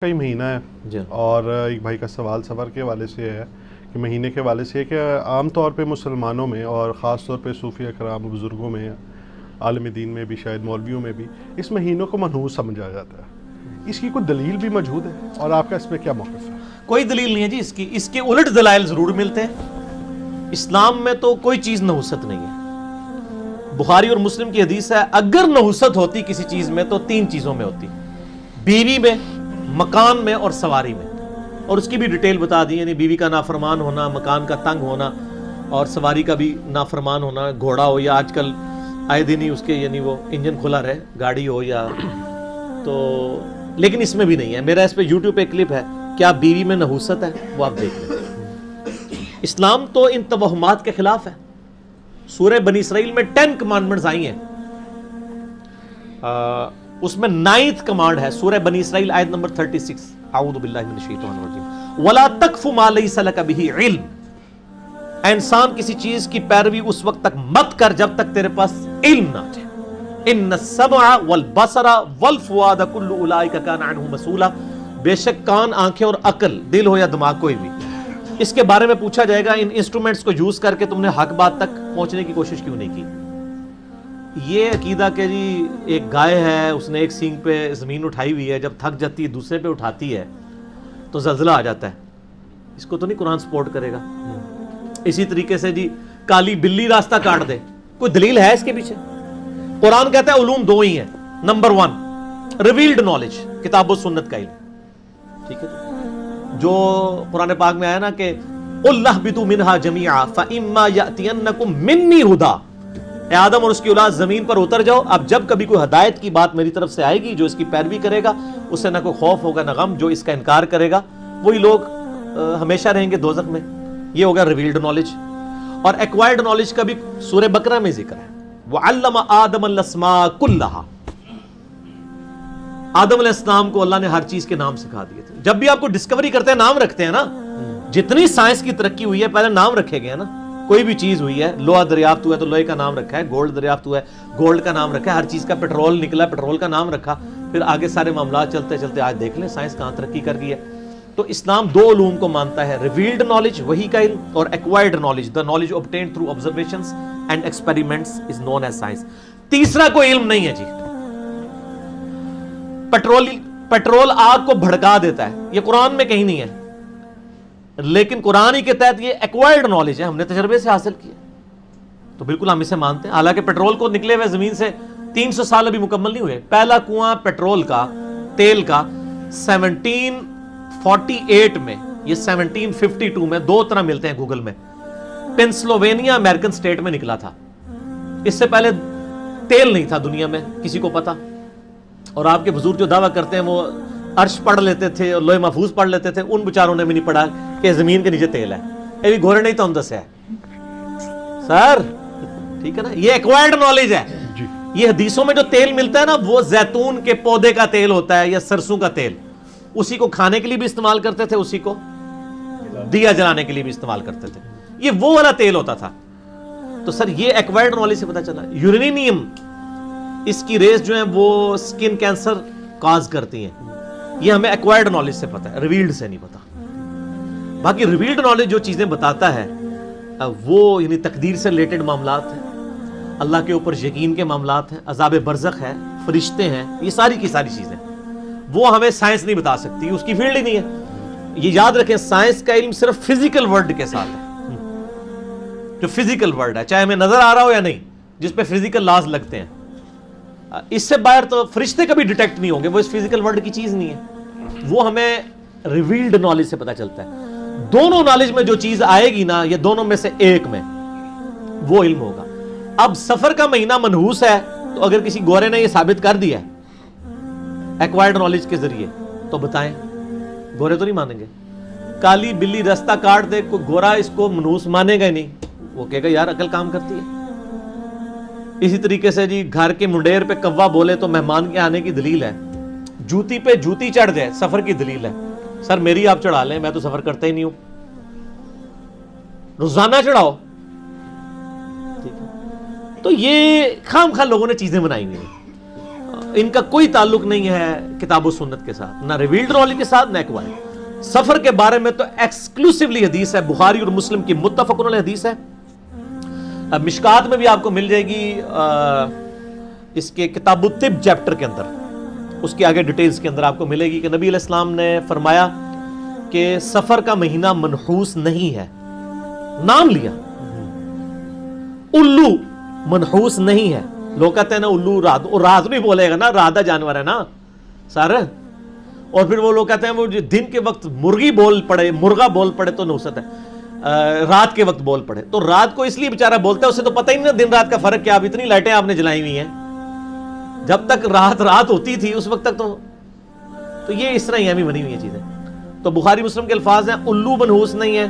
کا ہی مہینہ ہے جی. اور ایک بھائی کا سوال سفر کے حوالے سے ہے کہ مہینے کے حوالے سے ہے کہ عام طور پہ مسلمانوں میں اور خاص طور پہ صوفیہ کرام و بزرگوں میں عالم دین میں بھی شاید مولویوں میں بھی اس مہینوں کو منحوس سمجھا جاتا ہے. اس کی کوئی دلیل بھی موجود ہے اور آپ کا اس پہ کیا موقف ہے؟ کوئی دلیل نہیں ہے جی اس کے الٹ دلائل ضرور ملتے ہیں. اسلام میں تو کوئی چیز نحوست نہیں ہے. بخاری اور مسلم کی حدیث ہے اگر نحوست ہوتی کسی چیز میں تو 3 چیزوں میں ہوتی: بیوی میں، مکان میں اور سواری میں. اور اس کی بھی ڈیٹیل بتا دی، یعنی بیوی کا نافرمان ہونا، مکان کا تنگ ہونا اور سواری کا بھی نافرمان ہونا. گھوڑا ہو یا آج کل آئے دن ہی اس کے یعنی وہ انجن کھلا رہے، گاڑی ہو یا تو. لیکن اس میں بھی نہیں ہے. میرا اس پہ یوٹیوب پہ کلپ ہے، کیا بیوی میں نحوست ہے، وہ آپ دیکھ لیں. اسلام تو ان توہمات کے خلاف ہے. سورہ بنی اسرائیل میں 10 کمانڈمنٹس آئی ہیں، اس میں 9th کمانڈ ہے سورہ بنی اسرائیل آیت نمبر 36. اعوذ باللہ من الشیطان الرجیم وَلَا تَقْفُ مَا لَيْسَ لَكَ بِهِ عِلْم. اے انسان کسی چیز کی پیروی اس وقت تک مت کر جب تک تیرے پاس علم نہ جائے. ان السمع والبصر والفؤاد كل اولئک کان عنہ مسئولا. بے شک کان، آنکھیں اور عقل، دل ہو یا دماغ کوئی بھی، اس کے بارے میں پوچھا جائے گا ان انسٹرومنٹس کو یوز کر کے تم نے حق بات تک پہنچنے کی کوشش کیوں نہیں کی. یہ عقیدہ کہ جی ایک گائے ہے، اس نے ایک سینگ پہ زمین اٹھائی ہوئی ہے، جب تھک جاتی ہے دوسرے پہ اٹھاتی ہے تو زلزلہ آ جاتا ہے، اس کو تو نہیں قرآن سپورٹ کرے گا. اسی طریقے سے جی کالی بلی راستہ کاٹ دے، کوئی دلیل ہے اس کے پیچھے؟ قرآن کہتا ہے علوم 2 ہی ہیں. نمبر 1 ریویلڈ نالج، کتاب و سنت کا علم. ٹھیک ہے، جو قرآن پاک میں آیا نا کہ قُلْ اهْبِطُوا مِنْهَا جَمِيعًا فَإِمَّا يَأْتِيَنَّكُم مِّنِّي هُدًى. اے آدم اور اس کی اولاد زمین پر اتر جاؤ. اب جب کبھی کوئی ہدایت کی بات میری طرف سے آئے گی، جو اس کی پیروی کرے گا اسے نہ کوئی خوف ہوگا نہ غم. جو اس کا انکار کرے گا وہی لوگ ہمیشہ رہیں گے دوزخ میں. یہ ہوگا ریویلڈ نالج. اور ایکوائرڈ نالج کا بھی سورہ بقرہ میں ذکر ہے، وَعَلَّمَ آدَمَ الْأَسْمَاءَ كُلَّهَا. آدم علیہ السلام کو اللہ نے ہر چیز کے نام سکھا دیے تھے. جب بھی آپ کو ڈسکوری کرتے ہیں نام رکھتے ہیں نا. جتنی سائنس کی ترقی ہوئی ہے پہلے نام رکھے گئے ہیں نا. کوئی بھی چیز ہوئی ہے، لوہا دریافت ہوا ہے تو لوہے کا نام رکھا ہے، گولڈ دریافت ہوا ہے گولڈ کا نام رکھا ہے، ہر چیز کا پیٹرول نکلا پیٹرول کا نام رکھا. پھر آگے سارے معاملات چلتے چلتے آج دیکھ لیں سائنس کہاں ترقی کر گئی ہے. تو اسلام 2 علوم کو مانتا ہے: ریویلڈ نالج وحی کا علم، اور acquired knowledge the knowledge obtained through observations and experiments is known as science. تیسرا کوئی علم نہیں ہے جی. پیٹرول آگ کو بھڑکا دیتا ہے، یہ قرآن میں کہیں نہیں ہے، لیکن قرآن ہی کے تحت یہ ایکوائرڈ نالج ہے، ہم نے تجربے سے حاصل کیا. تو بالکل ہم اسے مانتے ہیں. حالانکہ پیٹرول کو نکلے ہوئے زمین سے 300 سال ابھی مکمل نہیں ہوئے. پہلا کنواں پیٹرول کا، تیل کا 1748 میں، یہ 1752 میں 2 طرح ملتے ہیں گوگل میں. پینسلوینیا امریکن سٹیٹ میں نکلا تھا. اس سے پہلے تیل نہیں تھا دنیا میں کسی کو پتا. اور آپ کے بزرگ جو دعویٰ کرتے ہیں وہ عرش پڑھ لیتے تھے اور لوح محفوظ پڑھ لیتے تھے، ان بیچاروں نے بھی نہیں پڑھا کہ زمین کے نیچے تیل ہے. یہ بھی گھوڑے نہیں تو اندر سے ہے سر. ٹھیک ہے نا، یہ ایکوائرڈ نالج ہے. یہ حدیثوں میں جو تیل ملتا ہے نا وہ زیتون کے پودے کا تیل ہوتا ہے یا سرسوں کا تیل. اسی کو کھانے کے لیے بھی استعمال کرتے تھے، اسی کو دیا جلانے کے لیے بھی استعمال کرتے تھے. یہ وہ والا تیل ہوتا تھا. تو سر یہ ایکوائرڈ نالج سے پتا چلا. یورینیم، اس کی ریز جو ہیں وہ سکن کینسر کاز کرتی ہیں. یہ ہمیں ایکوائرڈ نالج سے پتا ہے، ریویلڈ سے نہیں پتا. باقی ریویلڈ نالج جو چیزیں بتاتا ہے وہ یعنی تقدیر سے ریلیٹڈ معاملات ہیں، اللہ کے اوپر یقین کے معاملات ہیں، عذاب برزخ ہے، فرشتے ہیں، یہ ساری کی ساری چیزیں وہ ہمیں سائنس نہیں بتا سکتی، اس کی فیلڈ ہی نہیں ہے. یہ یاد رکھیں سائنس کا علم صرف فزیکل ورلڈ کے ساتھ ہے، جو فزیکل ورلڈ ہے چاہے ہمیں نظر آ رہا ہو یا نہیں، جس پہ فزیکل لاز لگتے ہیں. اس سے باہر تو فرشتے کبھی ڈیٹیکٹ نہیں ہوں گے، وہ اس فزیکل ورلڈ کی چیز نہیں ہے. وہ ہمیں ریویلڈ نالج سے پتا چلتا ہے. دونوں نالج میں جو چیز آئے گی نا، یہ دونوں میں سے ایک میں وہ علم ہوگا. اب سفر کا مہینہ منحوس ہے تو اگر کسی گورے نے یہ ثابت کر دیا ایکوائرڈ نالج کے ذریعے تو بتائیں، گورے تو نہیں مانیں گے. کالی بلی راستہ کاٹ دے، کوئی گورا اس کو منحوس مانے گا ہی نہیں، وہ کہے گا یار عقل کام کرتی ہے. اسی طریقے سے جی گھر کے منڈیر پہ کوا بولے تو مہمان کے آنے کی دلیل ہے. جوتی پہ جوتی چڑھ جائے سفر کی دلیل ہے. سر میری آپ چڑھا لیں، میں تو سفر کرتا ہی نہیں ہوں. روزانہ چڑھاؤ. ٹھیک ہے، تو یہ خام خواہ لوگوں نے چیزیں بنائی ہوئی ہیں. ان کا کوئی تعلق نہیں ہے کتاب و سنت کے ساتھ، نہ ریویلڈ نالج کے ساتھ، نہ ایکوائر۔ سفر کے بارے میں تو ایکسکلوسیولی حدیث ہے، بخاری اور مسلم کی متفق علیہ حدیث ہے۔ اب مشکات میں بھی آپ کو مل جائے گی، اس کے کتاب الطب چیپٹر کے اندر، اس کے آگے ڈیٹیلز کے اندر آپ کو ملے گی کہ نبی علیہ السلام نے فرمایا کہ سفر کا مہینہ منحوس نہیں ہے، نام لیا الو، منحوس نہیں ہے۔ لوگ کہتے ہیں نا الو رات، اور رات نہیں بولے گا نا، رادہ جانور ہے نا سارے، اور پھر وہ لوگ کہتے ہیں وہ دن کے وقت مرغی بول پڑے، مرغا بول پڑے تو نحوست ہے، رات کے وقت بول پڑے تو رات کو اس لیے بیچارہ بولتا ہے، اسے تو پتہ ہی نہیں دن رات کا فرق کیا، اب اتنی لائٹیں آپ نے جلائی ہوئی ہیں، جب تک رات ہوتی تھی اس وقت تک تو یہ اس طرح ہی ہمیں بنی ہوئی ہیں چیزیں۔ تو بخاری مسلم کے الفاظ ہیں الو منحوس نہیں ہے،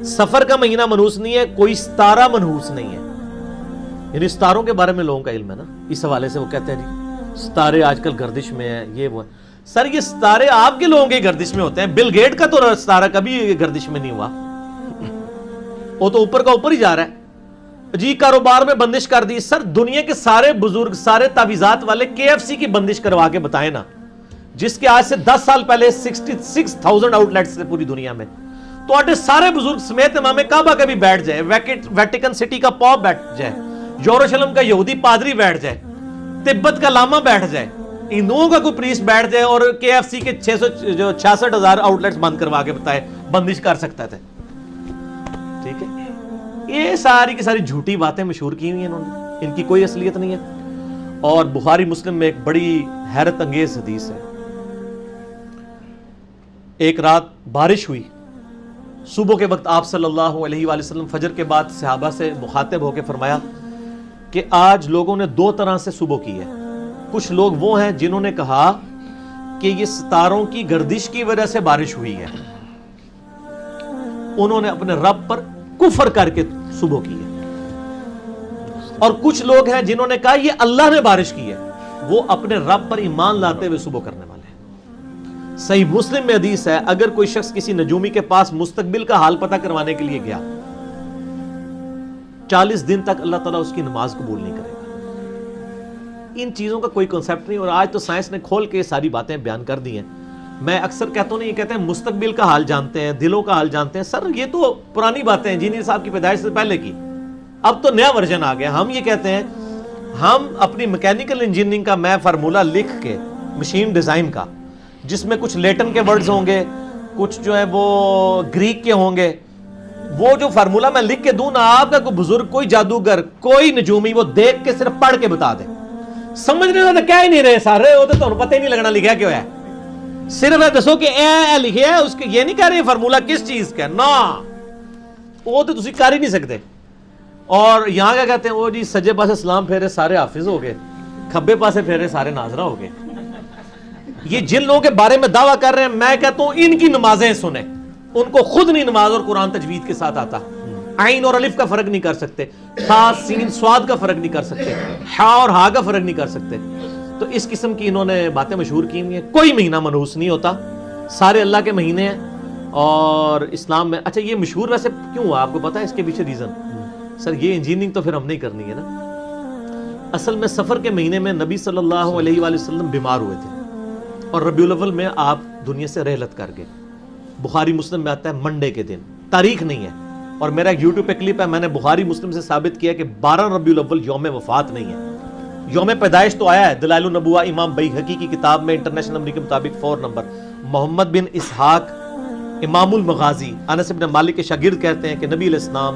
سفر کا مہینہ منحوس نہیں ہے، کوئی ستارہ منحوس نہیں ہے۔ یعنی ستاروں کے بارے میں لوگوں کا علم ہے نا، اس حوالے سے وہ کہتے ہیں جی ستارے آج کل گردش میں ہیں، یہ وہ ہے۔ سر یہ ستارے آپ کے لوگوں کے گردش میں ہوتے ہیں، بل گیٹ کا تو ستارہ کبھی گردش میں نہیں ہوا، وہ تو اوپر کا اوپر ہی جا رہا ہے جی۔ کاروبار میں بندش کر دی، سر دنیا کے سارے بزرگ، سارے تعویذات والے KFC کی بندش کروا کے بتائیں نا، جس کے آج سے 10 سال پہلے 66,000 آؤٹ لیٹس تھے پوری دنیا میں، تو آٹے سارے بزرگ سمیت امام کعبہ کا بھی بیٹھ جائے، ویٹیکن سٹی کا پاپ بیٹھ جائے، یروشلم کا یہودی پادری بیٹھ جائے، تبت کا لاما بیٹھ جائے، ہندوؤں کا کوئی پریسٹ بیٹھ جائے اور KFC کے 66,000 آؤٹ لیٹس بند کروا کے بتائے بندش کر سکتا تھا، ٹھیک ہے۔ یہ ساری کی ساری جھوٹی باتیں مشہور کی ہوئی ہیں انہوں نے، ان کی کوئی اصلیت نہیں ہے۔ اور بخاری مسلم میں ایک بڑی حیرت انگیز حدیث ہے، ایک رات بارش ہوئی، صبح کے وقت آپ صلی اللہ علیہ وآلہ وسلم فجر کے بعد صحابہ سے مخاطب ہو کے فرمایا کہ آج لوگوں نے 2 طرح سے صبح کی ہے۔ کچھ لوگ وہ ہیں جنہوں نے کہا کہ یہ ستاروں کی گردش کی وجہ سے بارش ہوئی ہے، انہوں نے اپنے رب پر کفر کر کے صبح کی ہے، اور کچھ لوگ ہیں جنہوں نے کہا یہ اللہ نے بارش کی ہے، وہ اپنے رب پر ایمان لاتے ہوئے صبح کرنے والے ہیں۔ صحیح مسلم میں حدیث ہے، اگر کوئی شخص کسی نجومی کے پاس مستقبل کا حال پتہ کروانے کے لیے گیا، 40 دن تک اللہ تعالیٰ اس کی نماز قبول نہیں کرے گا۔ ان چیزوں کا کوئی کنسیپٹ نہیں، اور آج تو سائنس نے کھول کے ساری باتیں بیان کر دی ہیں۔ میں اکثر کہتا ہوں، یہ کہتے ہیں مستقبل کا حال جانتے ہیں، دلوں کا حال جانتے ہیں، سر یہ تو پرانی باتیں ہیں، انجینئر صاحب کی پیدائش سے پہلے کی، اب تو نیا ورژن آ گیا۔ ہم یہ کہتے ہیں، ہم اپنی میکینیکل انجینئرنگ کا میں فارمولہ لکھ کے مشین ڈیزائن کا، جس میں کچھ لیٹن کے ورڈز ہوں گے، کچھ جو ہے وہ گریک کے ہوں گے، وہ جو فارمولہ میں لکھ کے دوں نا، آپ کا کوئی بزرگ، کوئی جادوگر، کوئی نجومی وہ دیکھ کے صرف پڑھ کے بتا دے، سمجھنے والا کہہ ہی نہیں رہے سارے، وہ تو پتہ ہی نہیں لگنا لکھا کیوں ہے، صرف ہے دسو کہ اے لکھے ہے، اس کے یہ نہیں کہہ رہے فارمولہ کس چیز کا، نا وہ تو تسی کر ہی نہیں سکتے۔ اور یہاں کیا کہتے ہیں، وہ جی سجے پاسے سلام پھیرے سارے حافظ ہو گئے، کھبے پاسے پھیرے سارے ناظرہ ہو گئے۔ یہ جن لوگوں کے بارے میں دعویٰ کر رہے ہیں، میں کہتا ہوں ان کی نمازیں سنیں، ان کو خود نہیں نماز اور قرآن تجوید کے ساتھ آتا، عین اور الف کا فرق نہیں کر سکتے، تھا سین سواد کا فرق نہیں کر سکتے، ہا اور ہا کا فرق نہیں کر سکتے۔ تو اس قسم کی انہوں نے باتیں مشہور کی ہوئی ہیں۔ کوئی مہینہ منحوس نہیں ہوتا، سارے اللہ کے مہینے ہیں، اور اسلام میں اچھا یہ مشہور ویسے کیوں ہوا، آپ کو پتا ہے اس کے پیچھے ریزن؟ سر یہ انجینئرنگ تو پھر ہم نہیں کرنی ہے نا۔ اصل میں سفر کے مہینے میں نبی صلی اللہ علیہ وآلہ وسلم بیمار ہوئے تھے، اور ربیع الاول میں آپ دنیا سے رحلت کر گئے۔ بخاری مسلم میں آتا ہے منڈے کے دن، تاریخ نہیں ہے، اور میرا ایک یوٹیوب پہ کلپ ہے، میں نے بخاری مسلم سے ثابت کیا کہ 12 ربیع الاول یوم وفات نہیں ہے، یوم پیدائش تو آیا ہے دلائل النبوہ امام بیہقی کی کتاب میں انٹرنیشنل نمبر کے مطابق 4 نمبر۔ محمد بن اسحاق امام المغازی انس بن مالک کے شاگرد کہتے ہیں کہ نبی علیہ السلام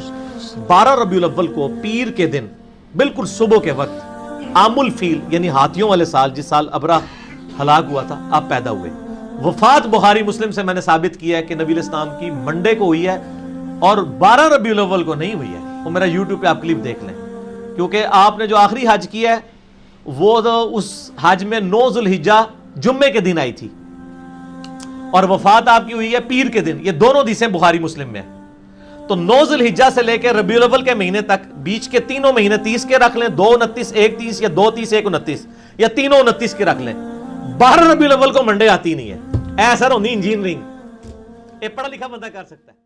12 ربیع الاول کو پیر کے دن بالکل صبح کے وقت عام الفیل یعنی ہاتھیوں والے سال، جس سال ابرہ ہلاک ہوا تھا، آپ پیدا ہوئے۔ وفات بخاری مسلم سے میں نے ثابت کیا ہے کہ نبی علیہ السلام کی منڈے کو ہوئی ہے، اور 12 ربیع الاول کو نہیں ہوئی ہے۔ وہ میرا یوٹیوب پہ آپ کلپ دیکھ لیں، کیونکہ آپ نے جو آخری حج کیا ہے وہ تو اس حج میں 9 ذوالحجہ جمعے کے دن آئی تھی، اور وفات آپ کی ہوئی ہے پیر کے دن۔ یہ دونوں حدیثیں بخاری مسلم میں ہیں۔ تو 9 ذوالحجہ سے لے کے ربیع الاول کے مہینے تک، بیچ کے تینوں مہینے 30 کے رکھ لیں، 2 29 1 30 یا 2 30 1 29 یا تینوں 29 کے رکھ لیں، 12 ربیع الاول کو منڈے آتی نہیں ہے۔ ایسا ہونی انجینئرنگ، یہ پڑھا لکھا بندہ کر سکتا ہے۔